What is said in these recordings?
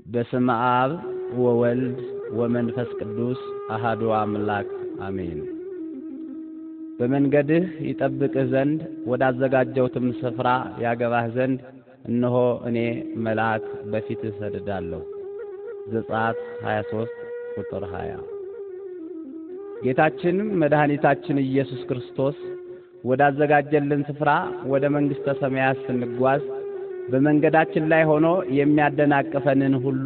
በስመ አብ ወወልድ ወመንፈስ ቅዱስ አሐዱ አምላክ አሜን። በመንገድህ ይጠብቅህ ዘንድ ወዳዘጋጀሁትም ስፍራ ያገባህ ዘንድ እነሆ እኔ መልአክ በፊትህ እሰድዳለሁ። ዘጸአት 23 ቁጥር 20። ጌታችን መድኃኒታችን ኢየሱስ ክርስቶስ ወዳዘጋጀልን ስፍራ ወደ መንግሥተ ሰማያት ስንጓዝ በመንገዳችን ላይ ሆኖ የሚያደናቅፈንን ሁሉ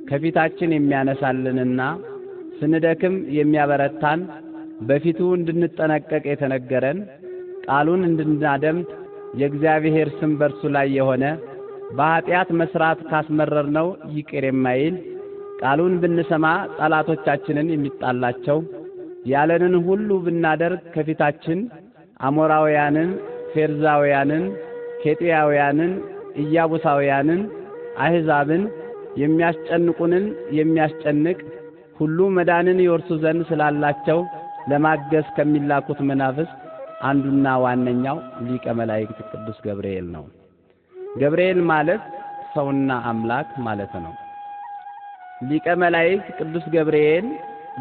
ከፊታችን የሚያነሳልንና ስንደክም የሚያበረታን በፊቱ እንድንጠነቀቅ የተነገረን ቃሉን እንድናደምጥ የእግዚአብሔር ስም በርሱ ላይ የሆነ በኃጢአት መስራት ካስመረርነው ይቅር የማይል ቃሉን ብንሰማ ጠላቶቻችንን የሚጣላቸው ያለንን ሁሉ ብናደርግ ከፊታችን አሞራውያንን፣ ፌርዛውያንን፣ ኬጢያውያንን፣ ኢያቡሳውያንን፣ አሕዛብን የሚያስጨንቁንን የሚያስጨንቅ ሁሉ መዳንን ይወርሱ ዘንድ ስላላቸው ለማገዝ ከሚላኩት መናፍስት አንዱና ዋነኛው ሊቀ መላእክት ቅዱስ ገብርኤል ነው። ገብርኤል ማለት ሰውና አምላክ ማለት ነው። ሊቀ መላእክት ቅዱስ ገብርኤል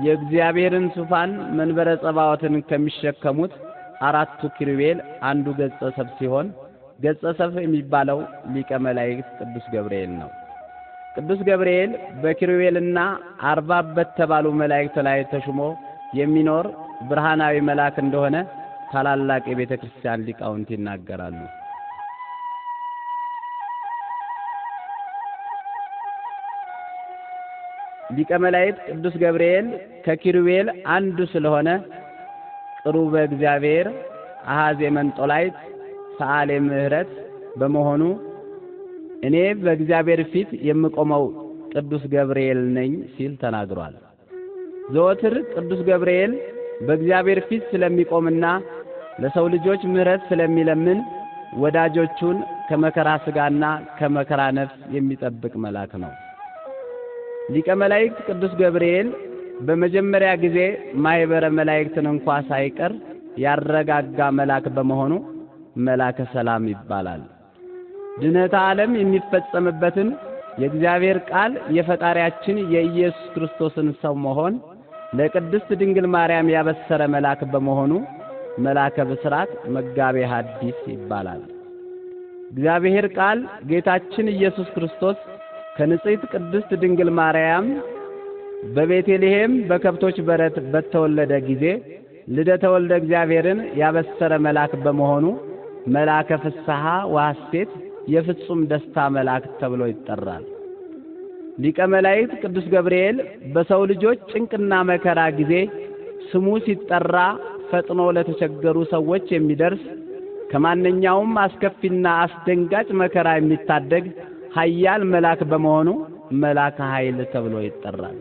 የእግዚአብሔርን ዙፋን መንበረ ጸባዖትን ከሚሸከሙት አራቱ ኪሩቤል አንዱ ገጸ ሰብ ሲሆን ገጸ ሰብ የሚባለው ሊቀ መላእክት ቅዱስ ገብርኤል ነው። ቅዱስ ገብርኤል በኪሩቤልና አርባብ በተባሉ መላእክት ላይ ተሹሞ የሚኖር ብርሃናዊ መልአክ እንደሆነ ታላላቅ የቤተ ክርስቲያን ሊቃውንት ይናገራሉ። ሊቀ መላእክት ቅዱስ ገብርኤል ከኪሩቤል አንዱ ስለሆነ ቅሩበ እግዚአብሔር አሐዜ መንጦላይት ሰዓሌ ምሕረት በመሆኑ እኔ በእግዚአብሔር ፊት የምቆመው ቅዱስ ገብርኤል ነኝ ሲል ተናግሯል። ዘወትር ቅዱስ ገብርኤል በእግዚአብሔር ፊት ስለሚቆምና ለሰው ልጆች ምሕረት ስለሚለምን ወዳጆቹን ከመከራ ሥጋና ከመከራ ነፍስ የሚጠብቅ መልአክ ነው። ሊቀ መላእክት ቅዱስ ገብርኤል በመጀመሪያ ጊዜ ማኅበረ መላእክትን እንኳ ሳይቀር ያረጋጋ መልአክ በመሆኑ መልአከ ሰላም ይባላል። ድኅነተ ዓለም የሚፈጸምበትን የእግዚአብሔር ቃል የፈጣሪያችን የኢየሱስ ክርስቶስን ሰው መሆን ለቅድስት ድንግል ማርያም ያበሰረ መልአክ በመሆኑ መልአከ ብስራት መጋቤ ሐዲስ ይባላል። እግዚአብሔር ቃል ጌታችን ኢየሱስ ክርስቶስ ከንጽሕት ቅድስት ድንግል ማርያም በቤተልሔም በከብቶች በረት በተወለደ ጊዜ ልደተ ወልደ እግዚአብሔርን ያበሰረ መልአክ በመሆኑ መልአከ ፍስሐ ወሐሴት የፍጹም ደስታ መልአክ ተብሎ ይጠራል። ሊቀ መላእክት ቅዱስ ገብርኤል በሰው ልጆች ጭንቅና መከራ ጊዜ ስሙ ሲጠራ ፈጥኖ ለተቸገሩ ሰዎች የሚደርስ ከማንኛውም አስከፊና አስደንጋጭ መከራ የሚታደግ ኃያል መልአክ በመሆኑ መልአከ ኃይል ተብሎ ይጠራል።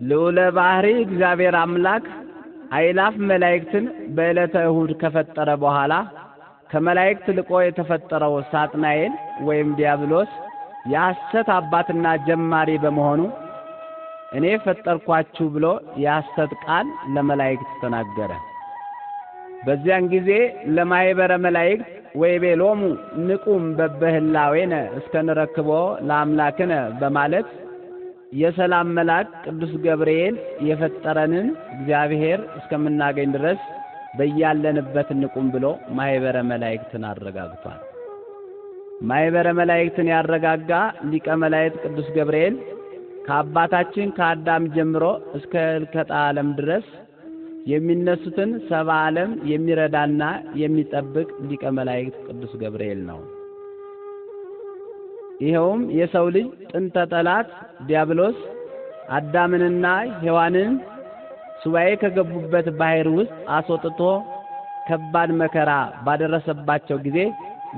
ልዑለ ባሕሪ እግዚአብሔር አምላክ አእላፍ መላእክትን በዕለተ እሁድ ከፈጠረ በኋላ ከመላእክት ልቆ የተፈጠረው ሳጥናኤል ወይም ዲያብሎስ የሐሰት አባትና ጀማሪ በመሆኑ እኔ ፈጠርኳችሁ ብሎ የሐሰት ቃል ለመላእክት ተናገረ። በዚያን ጊዜ ለማኅበረ መላእክት ወይቤሎሙ ንቁም በበህላዌነ እስከንረክቦ ለአምላክነ በማለት የሰላም መልአክ ቅዱስ ገብርኤል የፈጠረንን እግዚአብሔር እስከምናገኝ ድረስ በያለንበት ንቁም ብሎ ማኅበረ መላእክትን አረጋግቷል። ማኅበረ መላእክትን ያረጋጋ ሊቀ መላእክት ቅዱስ ገብርኤል ከአባታችን ከአዳም ጀምሮ እስከ ሕልቀተ ዓለም ድረስ የሚነሱትን ሰባ ዓለም የሚረዳና የሚጠብቅ ሊቀ መላእክት ቅዱስ ገብርኤል ነው። ይኸውም የሰው ልጅ ጥንተ ጠላት ዲያብሎስ አዳምንና ሔዋንን ሱባኤ ከገቡበት ባሕር ውስጥ አስወጥቶ ከባድ መከራ ባደረሰባቸው ጊዜ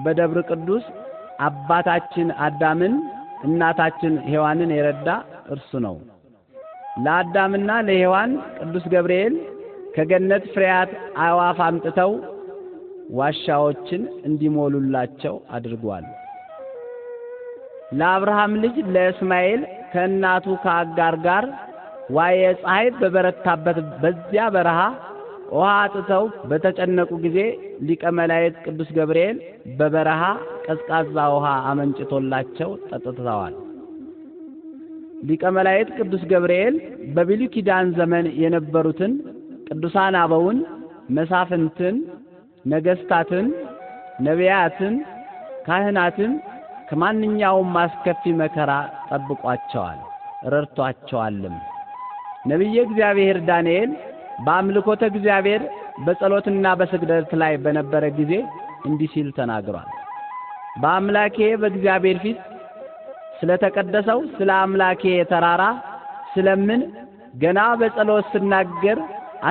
በደብረ ቅዱስ አባታችን አዳምን እናታችን ሔዋንን የረዳ እርሱ ነው። ለአዳምና ለሔዋን ቅዱስ ገብርኤል ከገነት ፍሬያት አዕዋፍ አምጥተው ዋሻዎችን እንዲሞሉላቸው አድርጓል። ለአብርሃም ልጅ ለእስማኤል ከእናቱ ከአጋር ጋር ዋየ ፀሐይ በበረታበት በዚያ በረሃ ውሃ አጥተው በተጨነቁ ጊዜ ሊቀ መላእክት ቅዱስ ገብርኤል በበረሃ ቀዝቃዛ ውሃ አመንጭቶላቸው ጠጥተዋል። ሊቀ መላእክት ቅዱስ ገብርኤል በብሉይ ኪዳን ዘመን የነበሩትን ቅዱሳን አበውን፣ መሳፍንትን፣ ነገስታትን፣ ነቢያትን፣ ካህናትን ከማንኛውም አስከፊ መከራ ጠብቋቸዋል፣ ረድቷቸዋልም። ነቢየ እግዚአብሔር ዳንኤል በአምልኮተ እግዚአብሔር በጸሎትና በስግደት ላይ በነበረ ጊዜ እንዲህ ሲል ተናግሯል። በአምላኬ በእግዚአብሔር ፊት ስለተቀደሰው ስለ አምላኬ ተራራ ስለምን ገና በጸሎት ስናገር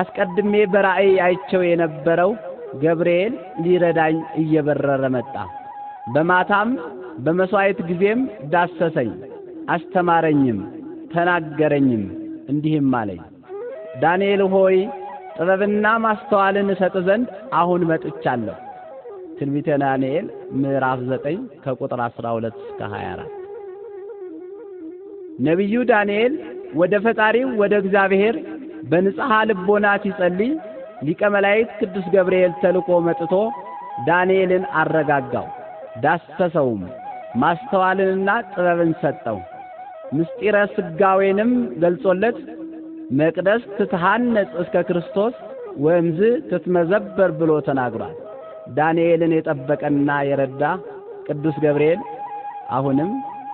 አስቀድሜ በራእይ አይቸው የነበረው ገብርኤል ሊረዳኝ እየበረረ መጣ። በማታም በመስዋዕት ጊዜም ዳሰሰኝ፣ አስተማረኝም፣ ተናገረኝም፣ እንዲህም አለኝ፣ ዳንኤል ሆይ ጥበብና ማስተዋልን እሰጥ ዘንድ አሁን መጥቻለሁ። ትንቢተ ዳንኤል ምዕራፍ 9 ከቁጥር 12 እስከ 24። ነቢዩ ዳንኤል ወደ ፈጣሪው ወደ እግዚአብሔር በንጽሐ ልቦና ሲጸልይ ሊቀ መላእክት ቅዱስ ገብርኤል ተልኮ መጥቶ ዳንኤልን አረጋጋው፣ ዳሰሰውም፣ ማስተዋልንና ጥበብን ሰጠው። ምስጢረ ስጋዌንም ገልጾለት መቅደስ ትትሃነጽ እስከ ክርስቶስ ወእምዝ ትትመዘበር ብሎ ተናግሯል። ዳንኤልን የጠበቀና የረዳ ቅዱስ ገብርኤል አሁንም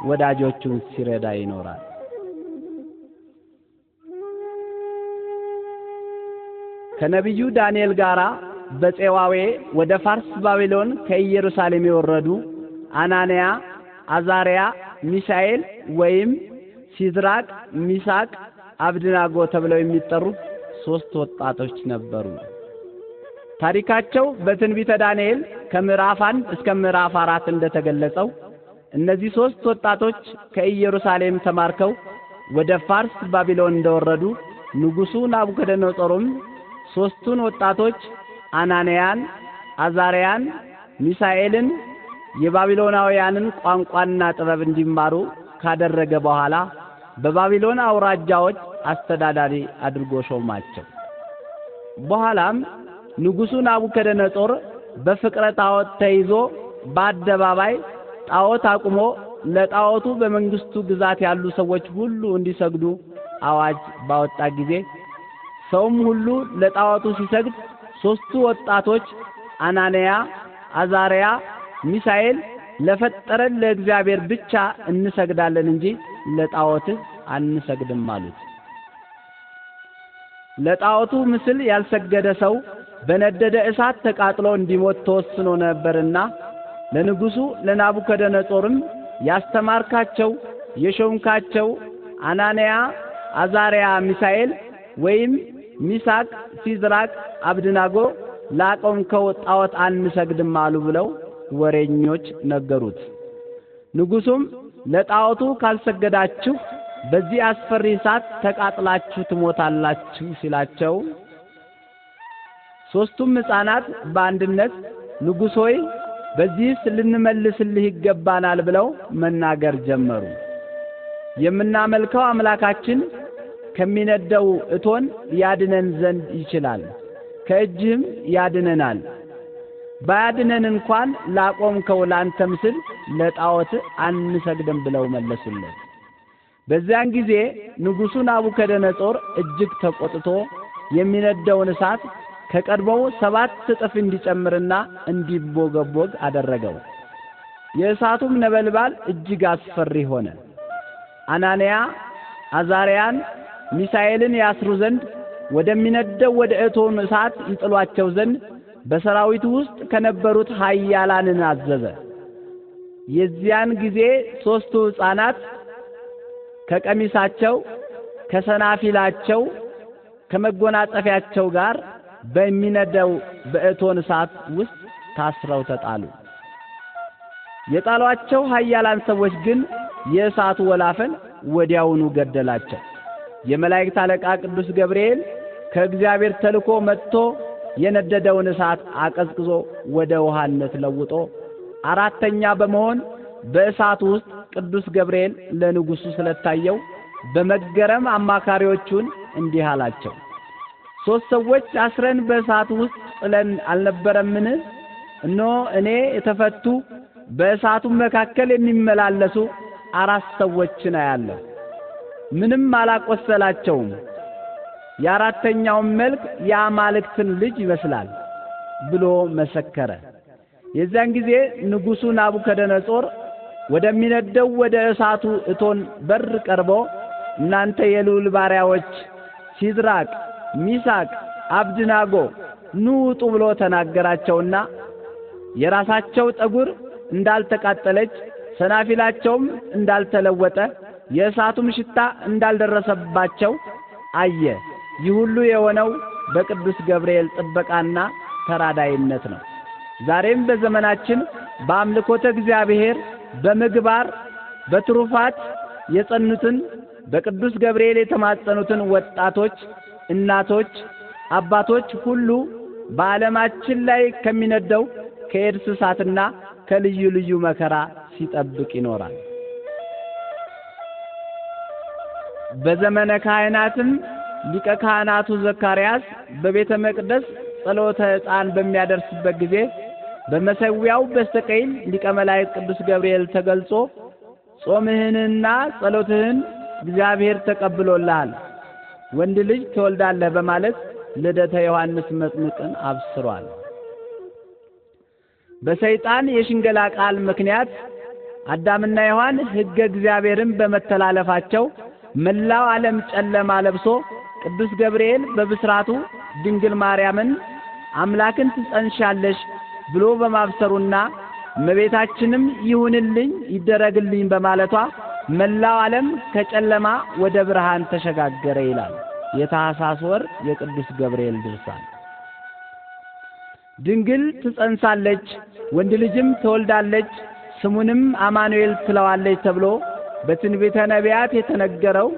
ወዳጆቹን ሲረዳ ይኖራል። ከነቢዩ ዳንኤል ጋራ በፄዋዌ ወደ ፋርስ ባቢሎን ከኢየሩሳሌም የወረዱ አናንያ፣ አዛርያ፣ ሚሳኤል ወይም ሲድራቅ፣ ሚሳቅ፣ አብድናጎ ተብለው የሚጠሩ 3 ወጣቶች ነበሩ። ታሪካቸው በትንቢተ ዳንኤል ከምዕራፍ 1 እስከ ምዕራፍ 4 እንደተገለጸው እነዚህ 3 ወጣቶች ከኢየሩሳሌም ተማርከው ወደ ፋርስ ባቢሎን እንደወረዱ ንጉሡ ናቡከደነፆርም 3ቱን ወጣቶች አናንያን፣ አዛርያን፣ ሚሳኤልን የባቢሎናውያንን ቋንቋና ጥበብ እንዲማሩ ካደረገ በኋላ በባቢሎን አውራጃዎች አስተዳዳሪ አድርጎ ሾማቸው። በኋላም ንጉሡ ናቡከደነፆር በፍቅረ ጣዖት ተይዞ በአደባባይ ጣዖት አቁሞ ለጣዖቱ በመንግስቱ ግዛት ያሉ ሰዎች ሁሉ እንዲሰግዱ አዋጅ ባወጣ ጊዜ ሰውም ሁሉ ለጣዖቱ ሲሰግድ 3ቱ ወጣቶች አናንያ፣ አዛርያ፣ ሚሳኤል ለፈጠረን ለእግዚአብሔር ብቻ እንሰግዳለን እንጂ ለጣዖት አንሰግድም አሉት። ለጣዖቱ ምስል ያልሰገደ ሰው በነደደ እሳት ተቃጥሎ እንዲሞት ተወስኖ ነበርና ለንጉሡ ለናቡከደነፆርም ያስተማርካቸው የሾምካቸው አናንያ፣ አዛርያ፣ ሚሳኤል ወይም ሚሳቅ፣ ሲድራቅ፣ አብድናጎ ላቆምከው ጣዖት አንሰግድም አሉ ብለው ወሬኞች ነገሩት። ንጉሡም ለጣዖቱ ካልሰገዳችሁ በዚህ አስፈሪ እሳት ተቃጥላችሁ ትሞታላችሁ ሲላቸው 3ቱም ሕፃናት በአንድነት ንጉሥ ሆይ በዚህስ ልንመልስልህ ይገባናል ብለው መናገር ጀመሩ። የምናመልከው አምላካችን ከሚነደው እቶን ያድነን ዘንድ ይችላል፣ ከእጅህም ያድነናል። ባያድነን እንኳን ላቆምከው ላንተ ምስል ለጣዖት አንሰግድም ብለው መለሱለት። በዚያን ጊዜ ንጉሡ ናቡከደነፆር እጅግ ተቆጥቶ የሚነደውን እሳት ከቀድሞው 7 እጥፍ እንዲጨምርና እንዲቦገቦግ አደረገው። የእሳቱም ነበልባል እጅግ አስፈሪ ሆነ። አናንያ፣ አዛርያን፣ ሚሳኤልን ያስሩ ዘንድ ወደሚነደው ወደ እቶን እሳት ይጥሏቸው ዘንድ በሰራዊቱ ውስጥ ከነበሩት ኃያላንን አዘዘ። የዚያን ጊዜ 3ቱ ሕፃናት ከቀሚሳቸው ከሰናፊላቸው ከመጎናጸፊያቸው ጋር በሚነደው በእቶን እሳት ውስጥ ታስረው ተጣሉ። የጣሏቸው ኃያላን ሰዎች ግን የእሳቱ ወላፈን ወዲያውኑ ገደላቸው። የመላእክት አለቃ ቅዱስ ገብርኤል ከእግዚአብሔር ተልኮ መጥቶ የነደደውን እሳት አቀዝቅዞ ወደ ውሃነት ለውጦ 4ኛ በመሆን በእሳቱ ውስጥ ቅዱስ ገብርኤል ለንጉሡ ስለታየው በመገረም አማካሪዎቹን እንዲህ አላቸው፣ 3 ሰዎች አስረን በእሳቱ ውስጥ ጥለን አልነበረምን? እነሆ እኔ የተፈቱ በእሳቱ መካከል የሚመላለሱ 4 ሰዎችን አያለሁ። ምንም አላቆሰላቸውም። የአራተኛው መልክ የአማልክትን ልጅ ይመስላል ብሎ መሰከረ። የዚያን ጊዜ ንጉሡ ናቡከደነጾር ወደሚነደው ወደ እሳቱ እቶን በር ቀርቦ እናንተ የልዑል ባሪያዎች ሲድራቅ፣ ሚሳቅ፣ አብድናጎ ኑ ውጡ ብሎ ተናገራቸውና የራሳቸው ጠጉር እንዳልተቃጠለች ሰናፊላቸውም እንዳልተለወጠ የእሳቱም ሽታ እንዳልደረሰባቸው አየ። ይህ ሁሉ የሆነው በቅዱስ ገብርኤል ጥበቃና ተራዳይነት ነው። ዛሬም በዘመናችን በአምልኮተ እግዚአብሔር በምግባር በትሩፋት የጸኑትን በቅዱስ ገብርኤል የተማጸኑትን ወጣቶች፣ እናቶች፣ አባቶች ሁሉ በዓለማችን ላይ ከሚነደው ከኤድስ እሳትና ከልዩ ልዩ መከራ ሲጠብቅ ይኖራል። በዘመነ ካህናትም ሊቀ ካህናቱ ዘካርያስ በቤተ መቅደስ ጸሎተ ዕጣን በሚያደርስበት ጊዜ በመሠዊያው በስተቀኝ ሊቀ መላእክት ቅዱስ ገብርኤል ተገልጾ ጾምህንና ጸሎትህን እግዚአብሔር ተቀብሎልሃል፣ ወንድ ልጅ ትወልዳለህ በማለት ልደተ ዮሐንስ መጥምቅን አብስሯል። በሰይጣን የሽንገላ ቃል ምክንያት አዳምና ሔዋን ሕገ እግዚአብሔርን በመተላለፋቸው መላው ዓለም ጨለማ ለብሶ ቅዱስ ገብርኤል በብስራቱ ድንግል ማርያምን አምላክን ትጸንሻለሽ ብሎ በማብሰሩና እመቤታችንም ይሁንልኝ ይደረግልኝ በማለቷ መላው ዓለም ከጨለማ ወደ ብርሃን ተሸጋገረ ይላል የታኅሳስ ወር የቅዱስ ገብርኤል ድርሳን። ድንግል ትጸንሳለች፣ ወንድ ልጅም ትወልዳለች፣ ስሙንም አማኑኤል ትለዋለች ተብሎ በትንቢተ ነቢያት የተነገረው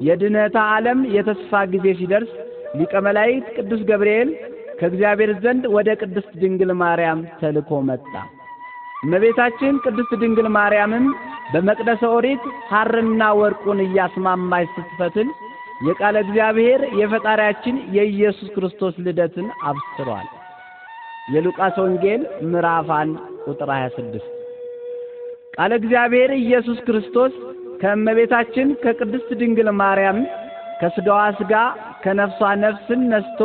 የድኅነተ ዓለም የተስፋ ጊዜ ሲደርስ ሊቀ መላእክት ቅዱስ ገብርኤል ከእግዚአብሔር ዘንድ ወደ ቅድስት ድንግል ማርያም ተልኮ መጣ። እመቤታችን ቅድስት ድንግል ማርያምም በመቅደሰ ኦሪት ሐርና ወርቁን እያስማማች ስትፈትል የቃለ እግዚአብሔር የፈጣሪያችን የኢየሱስ ክርስቶስ ልደትን አብስሯል። የሉቃስ ወንጌል ምዕራፍ 1 ቁጥር 26። ቃለ እግዚአብሔር ኢየሱስ ክርስቶስ ከእመቤታችን ከቅድስት ድንግል ማርያም ከሥጋዋ ሥጋ ከነፍሷ ነፍስን ነስቶ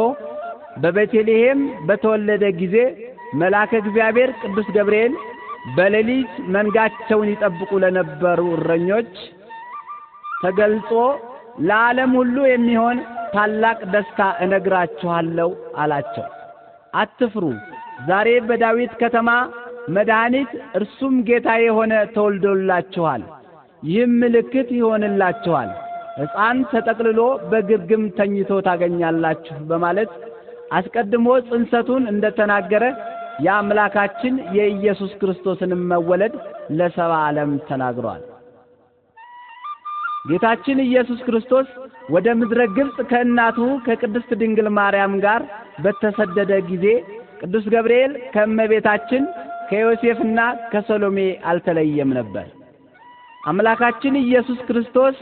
በቤተልሔም በተወለደ ጊዜ መልአከ እግዚአብሔር ቅዱስ ገብርኤል በሌሊት መንጋቸውን ይጠብቁ ለነበሩ እረኞች ተገልጾ ለዓለም ሁሉ የሚሆን ታላቅ ደስታ እነግራችኋለሁ አላቸው። አትፍሩ፣ ዛሬ በዳዊት ከተማ መድኃኒት እርሱም ጌታ የሆነ ተወልዶላችኋል። ይህም ምልክት ይሆንላችኋል፣ ሕፃን ተጠቅልሎ በግርግም ተኝቶ ታገኛላችሁ በማለት አስቀድሞ ጽንሰቱን እንደተናገረ የአምላካችን የኢየሱስ ክርስቶስን መወለድ ለሰባ ዓለም ተናግሯል። ጌታችን ኢየሱስ ክርስቶስ ወደ ምድረ ግብጽ ከእናቱ ከቅድስት ድንግል ማርያም ጋር በተሰደደ ጊዜ ቅዱስ ገብርኤል ከእመቤታችን ከዮሴፍና ከሰሎሜ አልተለየም ነበር። አምላካችን ኢየሱስ ክርስቶስ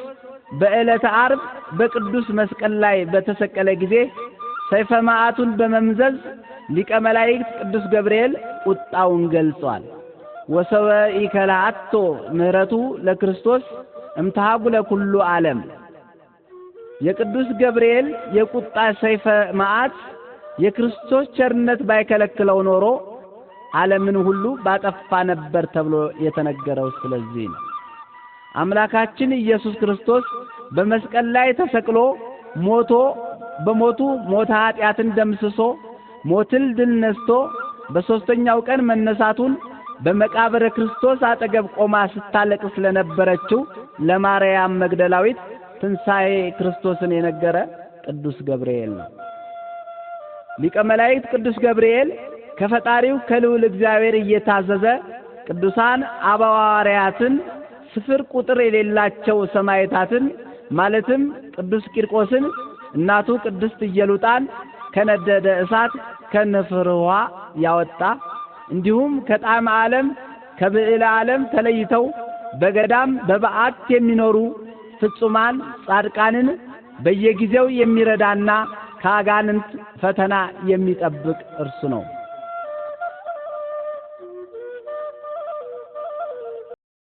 በዕለተ ዓርብ በቅዱስ መስቀል ላይ በተሰቀለ ጊዜ ሰይፈ መዓቱን በመምዘዝ ሊቀ መላእክት ቅዱስ ገብርኤል ቁጣውን ገልጿል። ወሰወ ኢከላአቶ ምህረቱ ለክርስቶስ እምታሃጉለ ኩሉ ዓለም። የቅዱስ ገብርኤል የቁጣ ሰይፈ መዓት የክርስቶስ ቸርነት ባይከለክለው ኖሮ ዓለምን ሁሉ ባጠፋ ነበር ተብሎ የተነገረው ስለዚህ ነው። አምላካችን ኢየሱስ ክርስቶስ በመስቀል ላይ ተሰቅሎ ሞቶ በሞቱ ሞተ ኃጢአትን ደምስሶ ሞትን ድል ነስቶ በሦስተኛው ቀን መነሳቱን በመቃብረ ክርስቶስ አጠገብ ቆማ ስታለቅስ ለነበረችው ለማርያም መግደላዊት ትንሣኤ ክርስቶስን የነገረ ቅዱስ ገብርኤል ነው። ሊቀ መላእክት ቅዱስ ገብርኤል ከፈጣሪው ከልዑል እግዚአብሔር እየታዘዘ ቅዱሳን አበው ሐዋርያትን ስፍር ቁጥር የሌላቸው ሰማዕታትን ማለትም ቅዱስ ቂርቆስን እናቱ ቅድስት ኢየሉጣን ከነደደ እሳት ከነፍር ውኃ ያወጣ እንዲሁም ከጣዕመ ዓለም ከብዕለ ዓለም ተለይተው በገዳም በበዓት የሚኖሩ ፍጹማን ጻድቃንን በየጊዜው የሚረዳና ከአጋንንት ፈተና የሚጠብቅ እርሱ ነው።